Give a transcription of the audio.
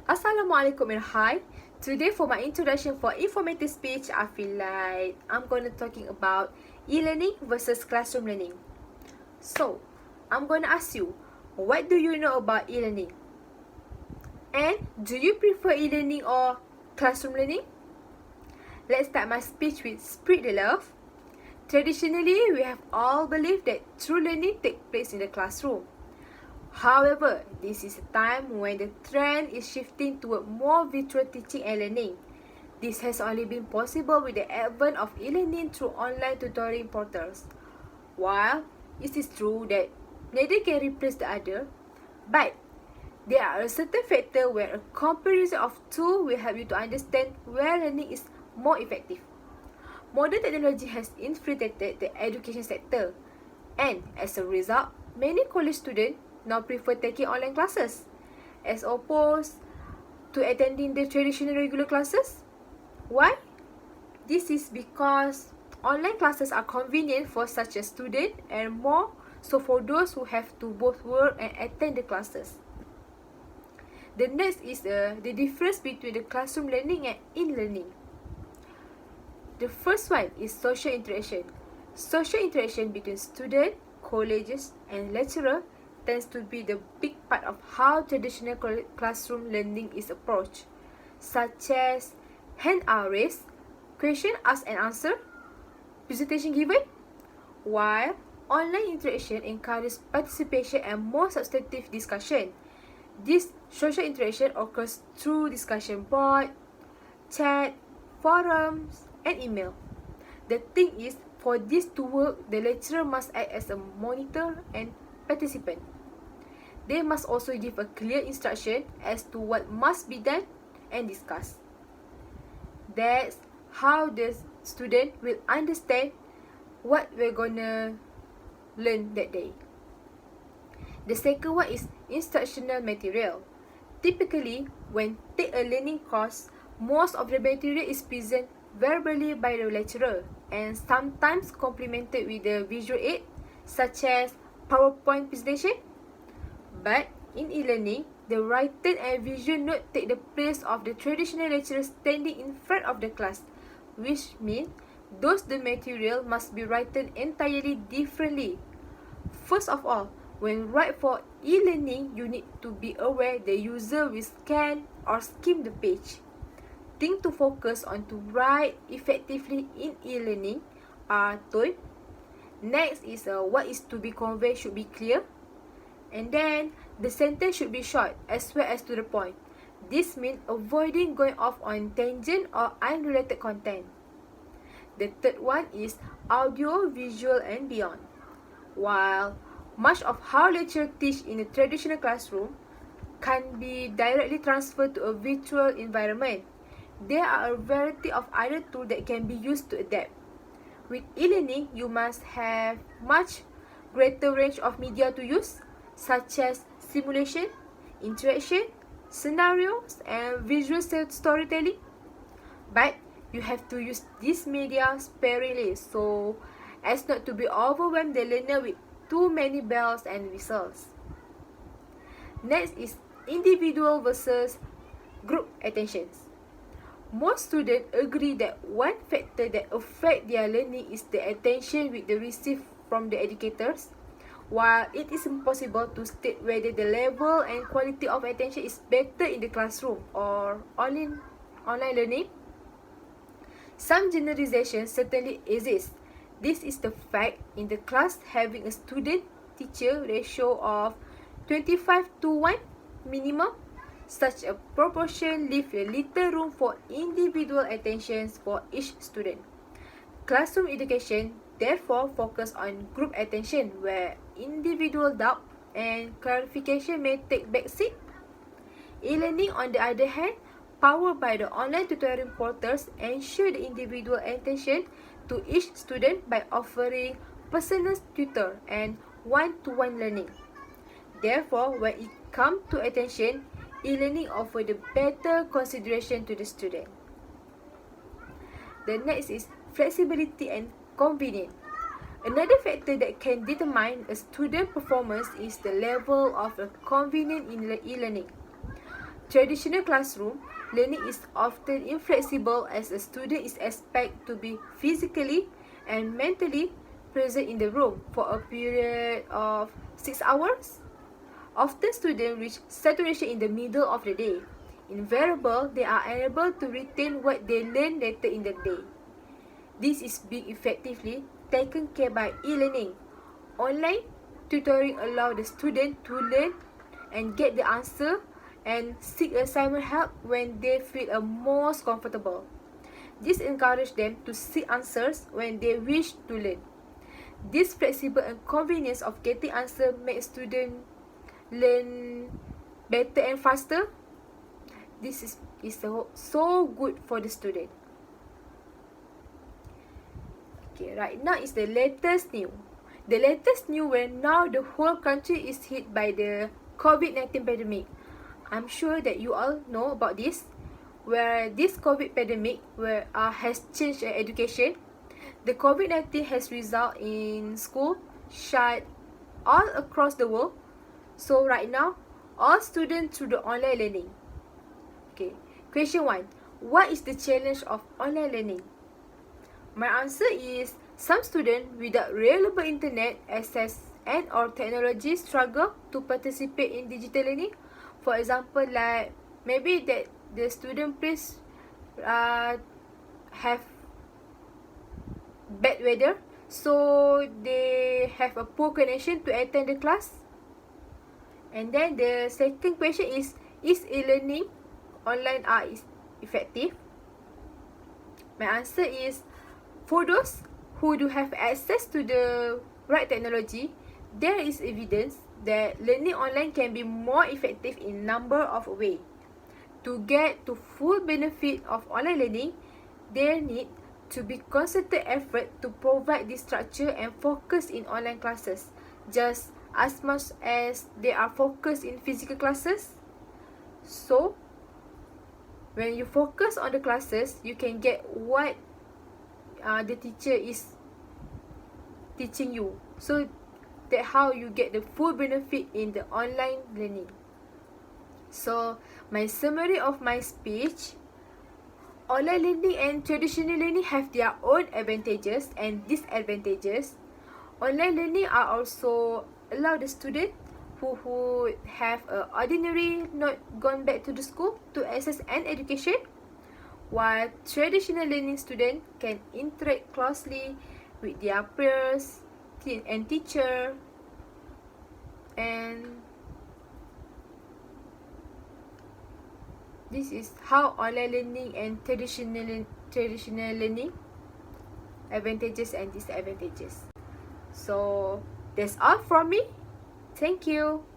Assalamualaikum and hi. Today for my introduction for informative speech, I feel like I'm going to talking about e-learning versus classroom learning. So, I'm going to ask you, what do you know about e-learning? And do you prefer e-learning or classroom learning? Let's start my speech with spread the love. Traditionally, we have all believed that true learning takes place in the classroom. However, this is a time when the trend is shifting toward more virtual teaching and learning. This has only been possible with the advent of e-learning through online tutoring portals. While it is true that neither can replace the other, but there are a certain factor where a comparison of two will help you to understand where learning is more effective. Modern technology has infiltrated the education sector, and as a result, many college students now prefer taking online classes as opposed to attending the traditional regular classes. Why? This is because online classes are convenient for such a student and more so for those who have to both work and attend the classes. The next is the difference between the classroom learning and in-learning. The first one is social interaction. Social interaction between students, colleges, and lecturer tends to be the big part of how traditional classroom learning is approached, such as hand-out raise, question asked and answer, presentation given, while online interaction encourages participation and more substantive discussion. This social interaction occurs through discussion board, chat, forums, and email. The thing is, for this to work, the lecturer must act as a monitor and participant. They must also give a clear instruction as to what must be done and discussed. That's how the student will understand what we're gonna learn that day. The second one is instructional material. Typically, when take a learning course, most of the material is presented verbally by the lecturer and sometimes complemented with a visual aid such as PowerPoint presentation. But in e-learning, the written and visual note take the place of the traditional lecturer standing in front of the class, which means the material must be written entirely differently. First of all, when write for e-learning, you need to be aware the user will scan or skim the page. Things to focus on to write effectively in e-learning are tone. Next is what is to be conveyed should be clear. And then the sentence should be short as well as to the point. This means avoiding going off on tangent or unrelated content. The third one is audio, visual, and beyond. While much of how lecturers teach in a traditional classroom can be directly transferred to a virtual environment, there are a variety of other tools that can be used to adapt. With e-learning, you must have much greater range of media to use, such as simulation, interaction, scenarios, and visual storytelling. But you have to use this media sparingly so as not to be overwhelmed the learner with too many bells and whistles. Next is individual versus group attentions. Most students agree that one factor that affects their learning is the attention which they receive from the educators. While it is impossible to state whether the level and quality of attention is better in the classroom or online learning, some generalization certainly exists. This is the fact in the class having a student-teacher ratio of 25:1 minimum. Such a proportion leaves little room for individual attentions for each student. Classroom education therefore focus on group attention where individual doubt and clarification may take backseat. E-learning, on the other hand, powered by the online tutoring portals, ensure the individual attention to each student by offering personal tutor and one-to-one learning. Therefore, when it comes to attention, e-learning offers the better consideration to the student. The next is flexibility and convenience. Another factor that can determine a student performance is the level of convenience in e-learning. traditional classroom, learning is often inflexible as a student is expected to be physically and mentally present in the room for a period of 6 hours. Often students reach saturation in the middle of the day. Invariably, they are unable to retain what they learn later in the day. This is being effectively taken care by e-learning. Online tutoring allows the student to learn and get the answer and seek assignment help when they feel most comfortable. This encourages them to seek answers when they wish to learn. This flexible and convenience of getting answers makes students learn better and faster. This is so good for the student. Okay, right now is the latest news. The latest news where now the whole country is hit by the COVID-19 pandemic. I'm sure that you all know about this, where this COVID pandemic has changed education. The COVID-19 has resulted in school shut all across the world. So right now, all students through the online learning. Okay, question 1. What is the challenge of online learning? My answer is some students without reliable internet access and or technology struggle to participate in digital learning. For example, like maybe that the student place have bad weather, so they have a poor connection to attend the class. And then the second question is e-learning online is effective? My answer is for those who do have access to the right technology, there is evidence that learning online can be more effective in number of ways. To get to full benefit of online learning, there need to be concerted effort to provide this structure and focus in online classes, just as much as they are focused in physical classes. So, when you focus on the classes, you can get what the teacher is teaching you. So that how you get the full benefit in the online learning. So my summary of my speech: online learning and traditional learning have their own advantages and disadvantages. Online learning are also allow the student who have ordinary not gone back to the school to access an education, while traditional learning students can interact closely with their peers and teacher, and this is how online learning and traditional learning advantages and disadvantages. So that's all from me. Thank you.